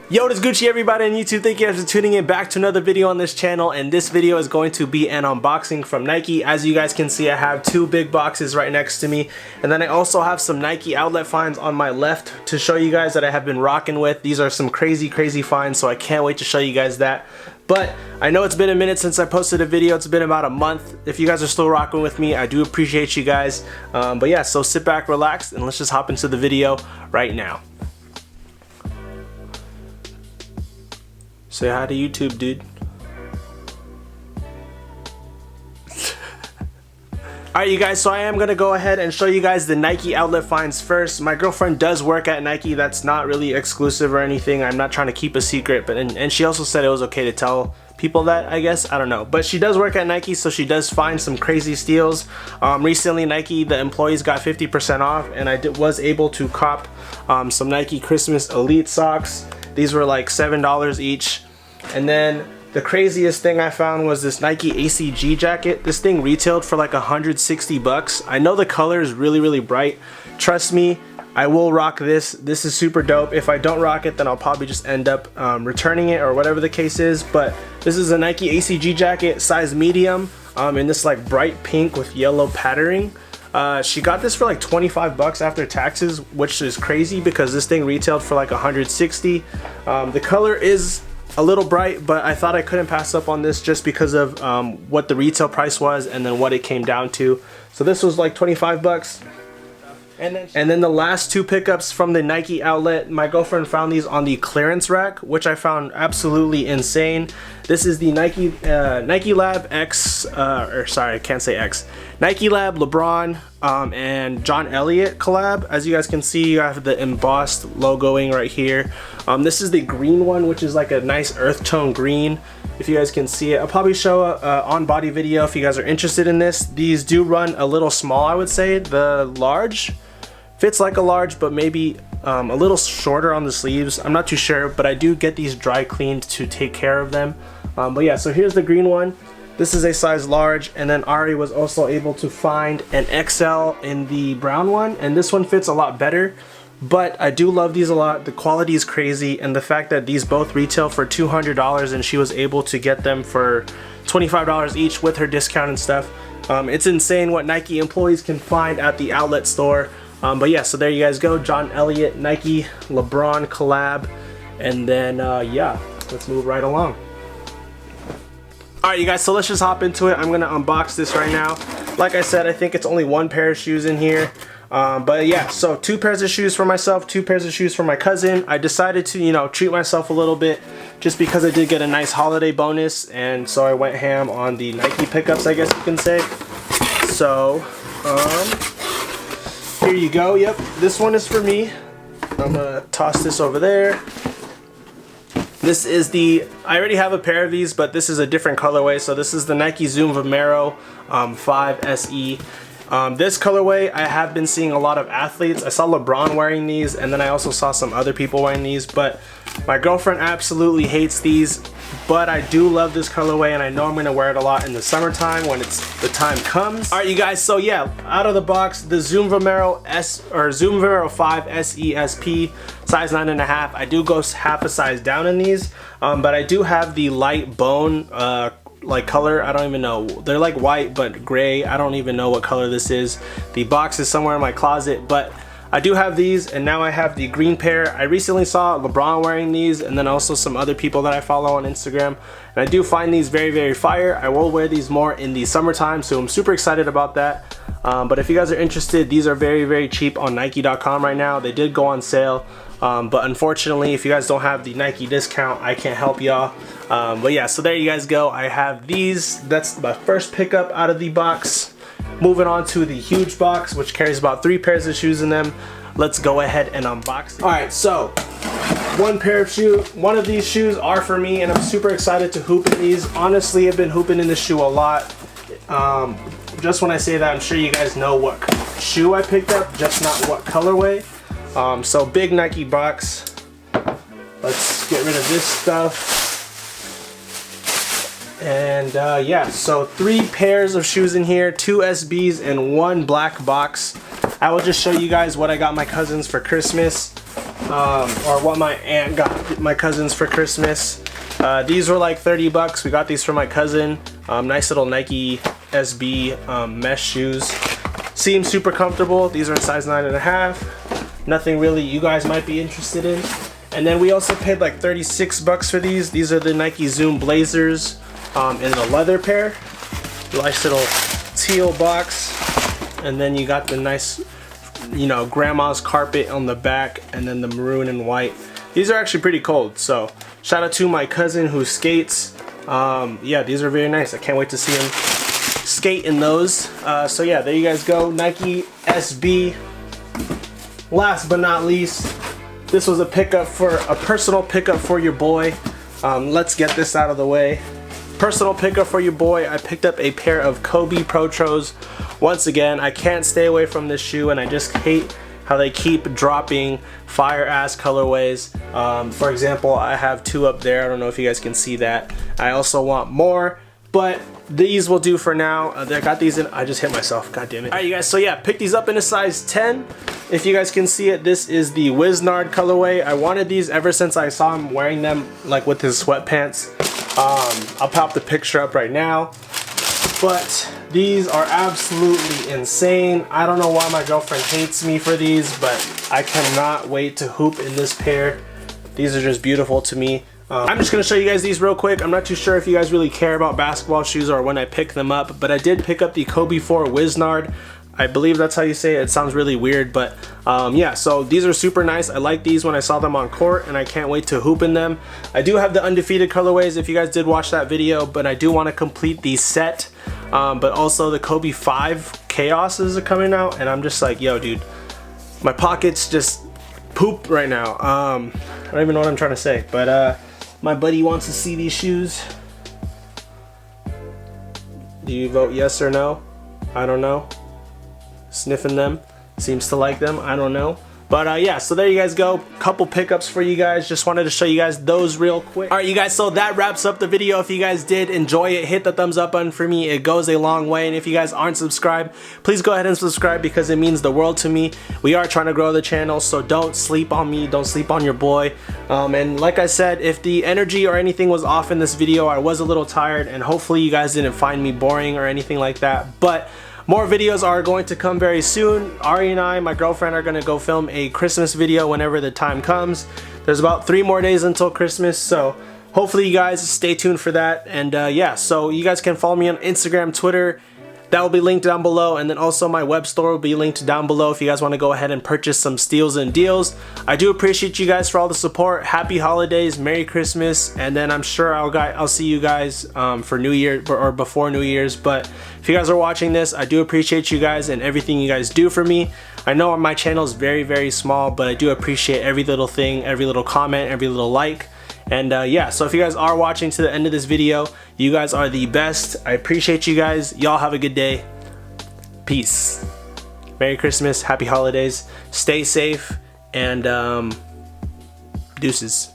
Yo, it is Gucci, everybody on YouTube. Thank you guys for tuning in back to another video on this channel, and this video is going to be an unboxing from Nike. As you guys can see, I have two big boxes right next to me, and then I also have some Nike outlet finds on my left to show you guys that I have been rocking with. These are some crazy finds, so I can't wait to show you guys that. But I know it's been a minute since I posted a video. It's been about a month. If you guys are still rocking with me, I do appreciate you guys. But yeah, so sit back, relax, and let's just hop into the video right now. Say hi to YouTube, dude. Alright, you guys, so I am gonna go ahead and show you guys the Nike outlet finds first. My girlfriend does work at Nike. That's not really exclusive or anything. I'm not trying to keep a secret, but and she also said it was okay to tell people that, I guess. I don't know, but she does work at Nike, so she does find some crazy steals. Recently, Nike, the employees got 50% off, and I was able to cop some Nike Christmas Elite socks. These were like $7 each. And then the craziest thing I found was this Nike ACG jacket. This thing retailed for like 160 bucks. I know the color is really bright. Trust me, I will rock this. This is super dope. If I don't rock it, then I'll probably just end up returning it or whatever the case is. But this is a Nike ACG jacket, size medium, in this like bright pink with yellow patterning. She got this for like 25 bucks after taxes, which is crazy because this thing retailed for like 160. The color is a little bright, but I thought I couldn't pass up on this just because of what the retail price was and then what it came down to. So this was like 25 bucks. And then the last two pickups from the Nike outlet, my girlfriend found these on the clearance rack, which I found absolutely insane. This is the Nike Lab X, I can't say X. Nike Lab LeBron and John Elliott collab. As you guys can see, you have the embossed logoing right here. This is the green one, which is like a nice earth tone green. If you guys can see it, I'll probably show a on-body video if you guys are interested in this. These do run a little small, I would say. The large fits like a large, but maybe a little shorter on the sleeves. I'm not too sure, but I do get these dry cleaned to take care of them. But yeah, so here's the green one. This is a size large, and then Ari was also able to find an XL in the brown one, and this one fits a lot better. But I do love these a lot. The quality is crazy, and the fact that these both retail for $200 and she was able to get them for $25 each with her discount and stuff. It's insane what Nike employees can find at the outlet store. But yeah, so there you guys go. John Elliott, Nike, LeBron collab. And then, yeah, let's move right along. Alright, you guys, so let's just hop into it. I'm going to unbox this right now. Like I said, I think it's only one pair of shoes in here. But yeah, so two pairs of shoes for myself, two pairs of shoes for my cousin. I decided to, you know, treat myself a little bit just because I did get a nice holiday bonus. And so I went ham on the Nike pickups, I guess you can say. So, here you go. Yep, this one is for me. I'm gonna toss this over there. This is I already have a pair of these, but this is a different colorway. So this is the Nike Zoom Vomero 5 SE. This colorway, I have been seeing a lot of athletes. I saw LeBron wearing these, and then I also saw some other people wearing these, but my girlfriend absolutely hates these. But I do love this colorway, and I know I'm going to wear it a lot in the summertime when the time comes. Alright, you guys, so yeah, out of the box, the Zoom Vomero Zoom Vomero 5 SE-SP, size 9.5. I do go half a size down in these, but I do have the light bone like color. I don't even know. They're like white but gray. I don't even know what color this is. The box is somewhere in my closet, but I do have these, and now I have the green pair. I recently saw LeBron wearing these, and then also some other people that I follow on Instagram, and I do find these very fire. I will wear these more in the summertime, so I'm super excited about that. But if you guys are interested, these are very cheap on Nike.com right now. They did go on sale, but unfortunately, if you guys don't have the Nike discount, I can't help y'all. But yeah, so there you guys go. I have these. That's my first pickup out of the box. Moving on to the huge box, which carries about 3 pairs of shoes in them. Let's go ahead and unbox it. Alright, so one of these shoes are for me, and I'm super excited to hoop in these. Honestly, I've been hooping in this shoe a lot. Just when I say that, I'm sure you guys know what shoe I picked up, just not what colorway. So big Nike box. Let's get rid of this stuff. And yeah, so 3 pairs of shoes in here, 2 SBs and 1 black box. I will just show you guys what I got my cousins for Christmas, or what my aunt got my cousins for Christmas. These were like 30 bucks. We got these for my cousin. Nice little Nike SB mesh shoes. Seem super comfortable. These are in size 9.5. Nothing really you guys might be interested in. And then we also paid like 36 bucks for these. These are the Nike Zoom Blazers in the leather pair. Nice little teal box. And then you got the nice, you know, grandma's carpet on the back, and then the maroon and white. These are actually pretty cold, so shout out to my cousin who skates. Yeah, these are very nice. I can't wait to see him skate in those. So yeah, there you guys go. Nike SB. Last but not least, this was a personal pickup for your boy. Let's get this out of the way. Personal pickup for your boy. I picked up a pair of Kobe Protros. Once again, I can't stay away from this shoe, and I just hate how they keep dropping fire ass colorways. For example, I have 2 up there. I don't know if you guys can see that. I also want more, but these will do for now. I got these in, I just hit myself, god damn it. Alright you guys, so yeah, pick these up in a size 10. If you guys can see it, this is the Wiznard colorway. I wanted these ever since I saw him wearing them like with his sweatpants. I'll pop the picture up right now. But these are absolutely insane. I don't know why my girlfriend hates me for these, but I cannot wait to hoop in this pair. These are just beautiful to me. I'm just gonna show you guys these real quick. I'm not too sure if you guys really care about basketball shoes or when I pick them up, but I did pick up the Kobe 4 Wiznard. I believe that's how you say it. It sounds really weird, but yeah, so these are super nice. I like these when I saw them on court, and I can't wait to hoop in them. I do have the undefeated colorways if you guys did watch that video, but I do want to complete the set. But also the Kobe 5 Chaoses are coming out, and I'm just like, yo dude, my pockets just poop right now. I don't even know what I'm trying to say, but my buddy wants to see these shoes. Do you vote yes or no? I don't know. Sniffing them, seems to like them, I don't know. But yeah, so there you guys go. Couple pickups for you guys. Just wanted to show you guys those real quick. Alright you guys, so that wraps up the video. If you guys did enjoy it, hit the thumbs up button for me. It goes a long way. And if you guys aren't subscribed, please go ahead and subscribe because it means the world to me. We are trying to grow the channel, so don't sleep on me. Don't sleep on your boy. And like I said, if the energy or anything was off in this video, I was a little tired, and hopefully you guys didn't find me boring or anything like that. But more videos are going to come very soon. Ari and I, my girlfriend, are going to go film a Christmas video whenever the time comes. There's about 3 more days until Christmas, so hopefully you guys stay tuned for that. And yeah, so you guys can follow me on Instagram, Twitter. That will be linked down below, and then also my web store will be linked down below if you guys want to go ahead and purchase some steals and deals. I do appreciate you guys for all the support. Happy holidays, Merry Christmas, and then I'm sure I'll see you guys for New Year or before New Year's. But if you guys are watching this, I do appreciate you guys and everything you guys do for me. I know my channel is very, very small, but I do appreciate every little thing, every little comment, every little like. And yeah, so if you guys are watching to the end of this video, you guys are the best. I appreciate you guys. Y'all have a good day. Peace. Merry Christmas, happy holidays, stay safe, and deuces.